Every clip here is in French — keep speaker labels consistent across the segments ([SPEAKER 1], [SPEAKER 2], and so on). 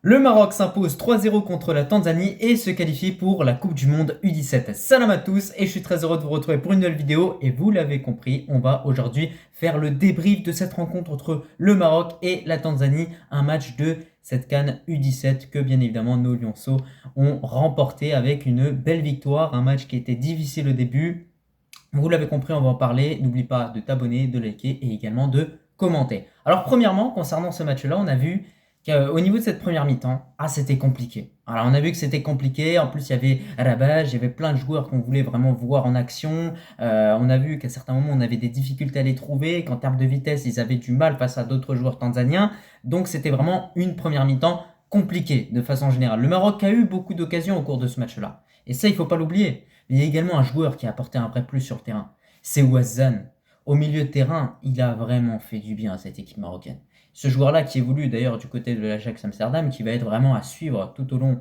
[SPEAKER 1] Le Maroc s'impose 3-0 contre la Tanzanie et se qualifie pour la Coupe du Monde U17. Salam à tous et je suis très heureux de vous retrouver pour une nouvelle vidéo et vous l'avez compris, on va aujourd'hui faire le débrief de cette rencontre entre le Maroc et la Tanzanie, un match de cette CAN U17 que bien évidemment nos Lionceaux ont remporté avec une belle victoire, un match qui était difficile au début. Vous l'avez compris, on va en parler. N'oublie pas de t'abonner, de liker et également de commenter. Alors premièrement, concernant ce match-là, on a vu qu'au niveau de cette première mi-temps, c'était compliqué. Alors on a vu que c'était compliqué. En plus, il y avait Rabaj, il y avait plein de joueurs qu'on voulait vraiment voir en action. On a vu qu'à certains moments, on avait des difficultés à les trouver, qu'en termes de vitesse, ils avaient du mal face à d'autres joueurs tanzaniens. Donc c'était vraiment une première mi-temps compliquée de façon générale. Le Maroc a eu beaucoup d'occasions au cours de ce match-là. Et ça, il ne faut pas l'oublier. Il y a également un joueur qui a apporté un vrai plus sur le terrain. C'est Ouazzane. Au milieu de terrain, il a vraiment fait du bien à cette équipe marocaine. Ce joueur-là qui évolue d'ailleurs du côté de l'Ajax Amsterdam, qui va être vraiment à suivre tout au long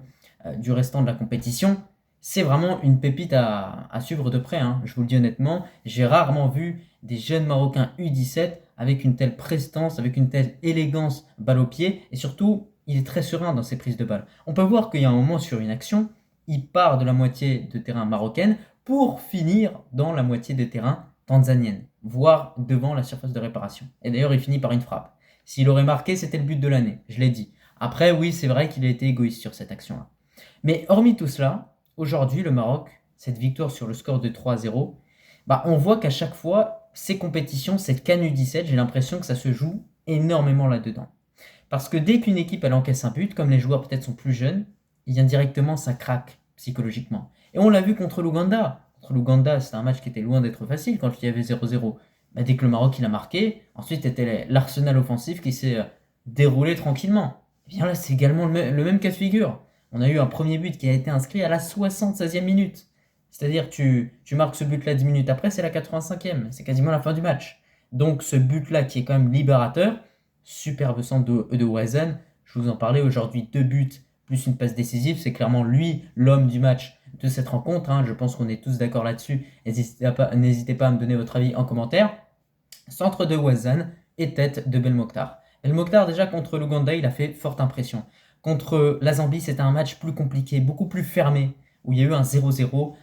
[SPEAKER 1] du restant de la compétition, c'est vraiment une pépite à suivre de près. Je vous le dis honnêtement, j'ai rarement vu des jeunes Marocains U17 avec une telle prestance, avec une telle élégance balle au pied, et surtout, il est très serein dans ses prises de balle. On peut voir qu'il y a un moment sur une action, il part de la moitié de terrain marocaine pour finir dans la moitié de terrain tanzanienne, voire devant la surface de réparation. Et d'ailleurs, il finit par une frappe. S'il aurait marqué, c'était le but de l'année, je l'ai dit. Après, oui, c'est vrai qu'il a été égoïste sur cette action-là. Mais hormis tout cela, aujourd'hui, le Maroc, cette victoire sur le score de 3-0, on voit qu'à chaque fois, ces compétitions, cette CAN U17, j'ai l'impression que ça se joue énormément là-dedans. Parce que dès qu'une équipe elle encaisse un but, comme les joueurs peut-être sont plus jeunes, directement ça craque psychologiquement. Et on l'a vu contre l'Ouganda. Contre l'Ouganda, c'était un match qui était loin d'être facile quand il y avait 0-0. Dès que le Maroc il a marqué, ensuite c'était l'arsenal offensif qui s'est déroulé tranquillement. Et bien là, c'est également le même cas de figure. On a eu un premier but qui a été inscrit à la 76e minute. C'est-à-dire tu marques ce but-là 10 minutes après, c'est la 85e. C'est quasiment la fin du match. Donc ce but-là qui est quand même libérateur, superbe centre de Ouazzane. Je vous en parlais aujourd'hui, 2 buts plus une passe décisive. C'est clairement lui l'homme du match de cette rencontre. Je pense qu'on est tous d'accord là-dessus. N'hésitez pas à me donner votre avis en commentaire. Centre de Ouazzane et tête de Belmokhtar. Belmokhtar, déjà contre l'Ouganda, il a fait forte impression. Contre la Zambie, c'était un match plus compliqué, beaucoup plus fermé, où il y a eu un 0-0,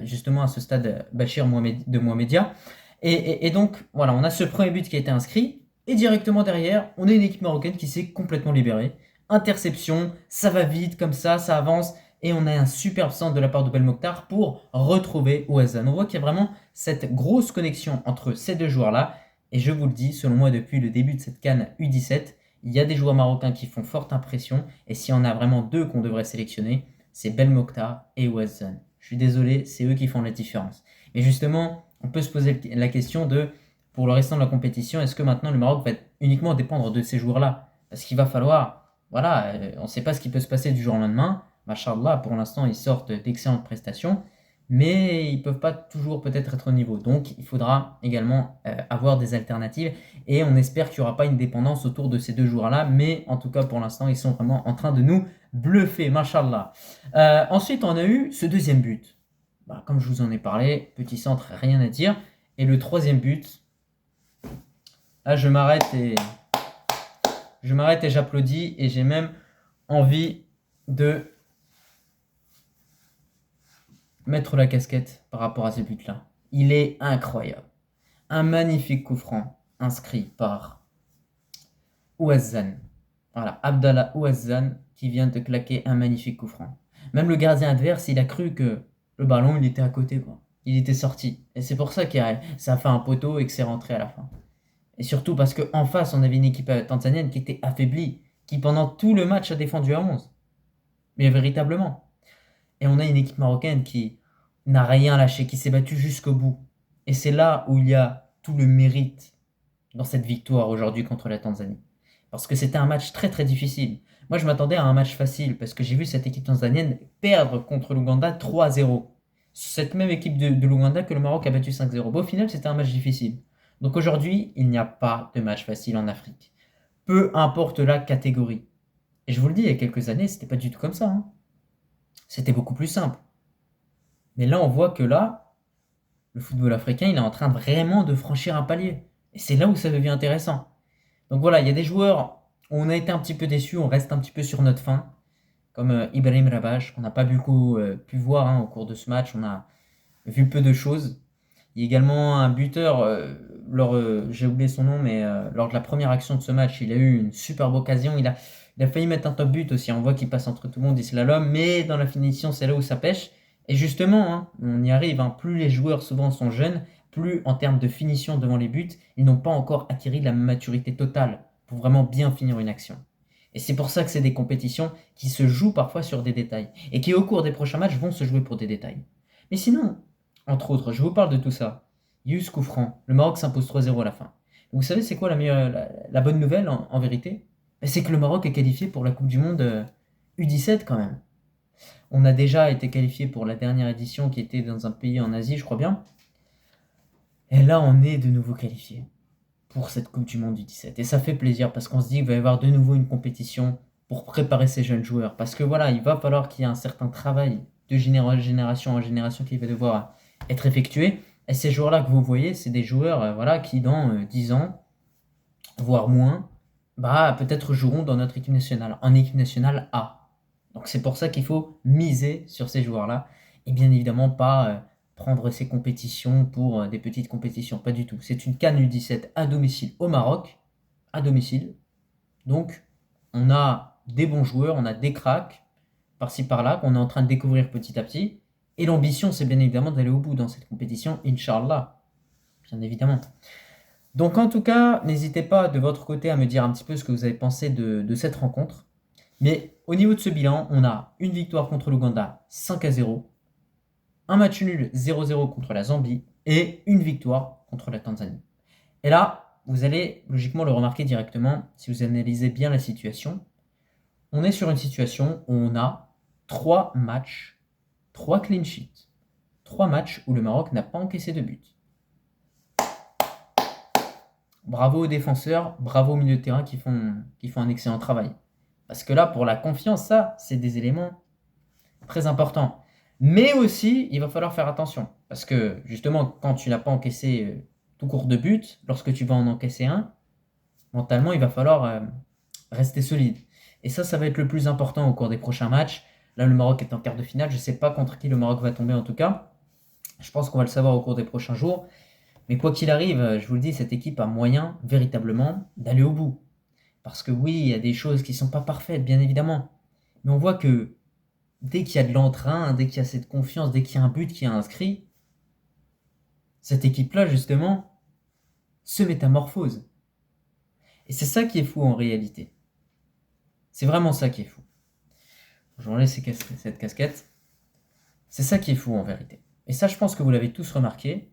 [SPEAKER 1] justement à ce stade Bachir de Mohamedia. Et donc, voilà, on a ce premier but qui a été inscrit, et directement derrière, on a une équipe marocaine qui s'est complètement libérée. Interception, ça va vite, comme ça avance, et on a un superbe centre de la part de Belmokhtar pour retrouver Ouazzane. On voit qu'il y a vraiment cette grosse connexion entre ces deux joueurs-là, et je vous le dis, selon moi, depuis le début de cette CAN U17, il y a des joueurs marocains qui font forte impression, et s'il y en a vraiment deux qu'on devrait sélectionner, c'est Belmokhtar et Ouazzane. Je suis désolé, c'est eux qui font la différence. Mais justement, on peut se poser la question de, pour le restant de la compétition, est-ce que maintenant le Maroc va uniquement dépendre de ces joueurs-là? Parce qu'il va falloir, voilà, on ne sait pas ce qui peut se passer du jour au lendemain. Machallah, pour l'instant, ils sortent d'excellentes prestations, mais ils ne peuvent pas toujours peut-être être au niveau. Donc, il faudra également avoir des alternatives, et on espère qu'il n'y aura pas une dépendance autour de ces deux joueurs-là, mais en tout cas, pour l'instant, ils sont vraiment en train de nous bluffer, machallah. Ensuite, on a eu ce deuxième but. Comme je vous en ai parlé, petit centre, rien à dire. Et le troisième but, là, je m'arrête et j'applaudis, et j'ai même envie de mettre la casquette par rapport à ce but-là. Il est incroyable. Un magnifique coup franc inscrit par Ouazzane. Voilà, Abdallah Ouazzane qui vient de claquer un magnifique coup franc. Même le gardien adverse, il a cru que le ballon, il était à côté, quoi. Il était sorti. Et c'est pour ça que ça a fait un poteau et que c'est rentré à la fin. Et surtout parce qu'en face, on avait une équipe tanzanienne qui était affaiblie, qui pendant tout le match a défendu à 11. Mais véritablement. Et on a une équipe marocaine qui n'a rien lâché, qui s'est battue jusqu'au bout. Et c'est là où il y a tout le mérite dans cette victoire aujourd'hui contre la Tanzanie. Parce que c'était un match très très difficile. Moi, je m'attendais à un match facile, parce que j'ai vu cette équipe tanzanienne perdre contre l'Ouganda 3-0. Cette même équipe de l'Ouganda que le Maroc a battu 5-0. Au final, c'était un match difficile. Donc aujourd'hui, il n'y a pas de match facile en Afrique. Peu importe la catégorie. Et je vous le dis, il y a quelques années, c'était pas du tout comme ça. C'était beaucoup plus simple. Mais là, on voit que là, le football africain, il est en train vraiment de franchir un palier. Et c'est là où ça devient intéressant. Donc voilà, il y a des joueurs, On a été un petit peu déçus, on reste un petit peu sur notre faim, comme Ibrahim Rabash, qu'on n'a pas beaucoup pu voir hein, au cours de ce match. On a vu peu de choses. Il y a également un buteur, j'ai oublié son nom, mais lors de la première action de ce match, il a eu une superbe occasion. Il a failli mettre un top but aussi. On voit qu'il passe entre tout le monde et slalom, mais dans la finition, c'est là où ça pêche. Et justement, hein, on y arrive. Hein, plus les joueurs souvent sont jeunes, plus en termes de finition devant les buts, ils n'ont pas encore acquis la maturité totale pour vraiment bien finir une action. Et c'est pour ça que c'est des compétitions qui se jouent parfois sur des détails et qui au cours des prochains matchs vont se jouer pour des détails. Mais sinon, entre autres, je vous parle de tout ça. Yus coup franc, le Maroc s'impose 3-0 à la fin. Vous savez c'est quoi la bonne nouvelle en vérité? C'est que le Maroc est qualifié pour la Coupe du Monde U17 quand même. On a déjà été qualifié pour la dernière édition qui était dans un pays en Asie, je crois bien. Et là, on est de nouveau qualifié pour cette Coupe du Monde U17. Et ça fait plaisir parce qu'on se dit qu'il va y avoir de nouveau une compétition pour préparer ces jeunes joueurs. Parce que voilà, il va falloir qu'il y ait un certain travail de génération en génération qui va devoir être effectué. Et ces joueurs-là que vous voyez, c'est des joueurs voilà, qui dans 10 ans, voire moins, peut-être joueront dans notre équipe nationale, en équipe nationale A. Donc c'est pour ça qu'il faut miser sur ces joueurs-là. Et bien évidemment pas prendre ces compétitions pour des petites compétitions, pas du tout. C'est une CAN U17 à domicile au Maroc, à domicile. Donc on a des bons joueurs, on a des cracks, par-ci par-là, qu'on est en train de découvrir petit à petit. Et l'ambition, c'est bien évidemment d'aller au bout dans cette compétition, Inch'Allah, bien évidemment. Donc en tout cas, n'hésitez pas de votre côté à me dire un petit peu ce que vous avez pensé de cette rencontre. Mais au niveau de ce bilan, on a une victoire contre l'Ouganda 5-0, un match nul 0-0 contre la Zambie et une victoire contre la Tanzanie. Et là, vous allez logiquement le remarquer directement si vous analysez bien la situation. On est sur une situation où on a 3 matchs, 3 clean sheets. 3 matchs où le Maroc n'a pas encaissé de but. Bravo aux défenseurs, bravo aux milieux de terrain qui font un excellent travail. Parce que là, pour la confiance, ça, c'est des éléments très importants. Mais aussi, il va falloir faire attention. Parce que, justement, quand tu n'as pas encaissé tout court de but, lorsque tu vas en encaisser un, mentalement, il va falloir rester solide. Et ça va être le plus important au cours des prochains matchs. Là, le Maroc est en quart de finale. Je ne sais pas contre qui le Maroc va tomber en tout cas. Je pense qu'on va le savoir au cours des prochains jours. Mais quoi qu'il arrive, je vous le dis, cette équipe a moyen, véritablement, d'aller au bout. Parce que oui, il y a des choses qui ne sont pas parfaites, bien évidemment. Mais on voit que dès qu'il y a de l'entrain, dès qu'il y a cette confiance, dès qu'il y a un but qui est inscrit, cette équipe-là, justement, se métamorphose. Et c'est ça qui est fou en réalité. C'est vraiment ça qui est fou. J'enlève cette casquette. C'est ça qui est fou en vérité. Et ça, je pense que vous l'avez tous remarqué.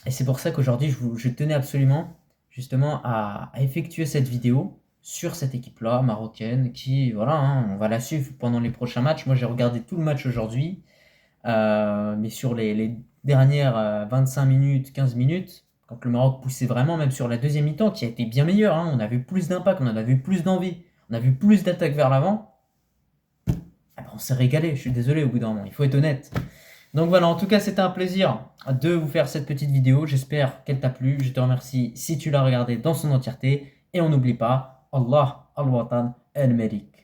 [SPEAKER 1] Et c'est pour ça qu'aujourd'hui, je tenais absolument, justement, à effectuer cette vidéo sur cette équipe-là, marocaine, qui, voilà, hein, on va la suivre pendant les prochains matchs. Moi, j'ai regardé tout le match aujourd'hui, mais sur les dernières 25 minutes, 15 minutes, quand le Maroc poussait vraiment, même sur la deuxième mi-temps, qui a été bien meilleure, hein, on a vu plus d'impact, on en a vu plus d'envie, on a vu plus d'attaques vers l'avant. On s'est régalé, je suis désolé au bout d'un moment, il faut être honnête. Donc voilà, en tout cas, c'était un plaisir de vous faire cette petite vidéo. J'espère qu'elle t'a plu. Je te remercie si tu l'as regardée dans son entièreté. Et on n'oublie pas, Allah, Al-Watan, Al-Malik.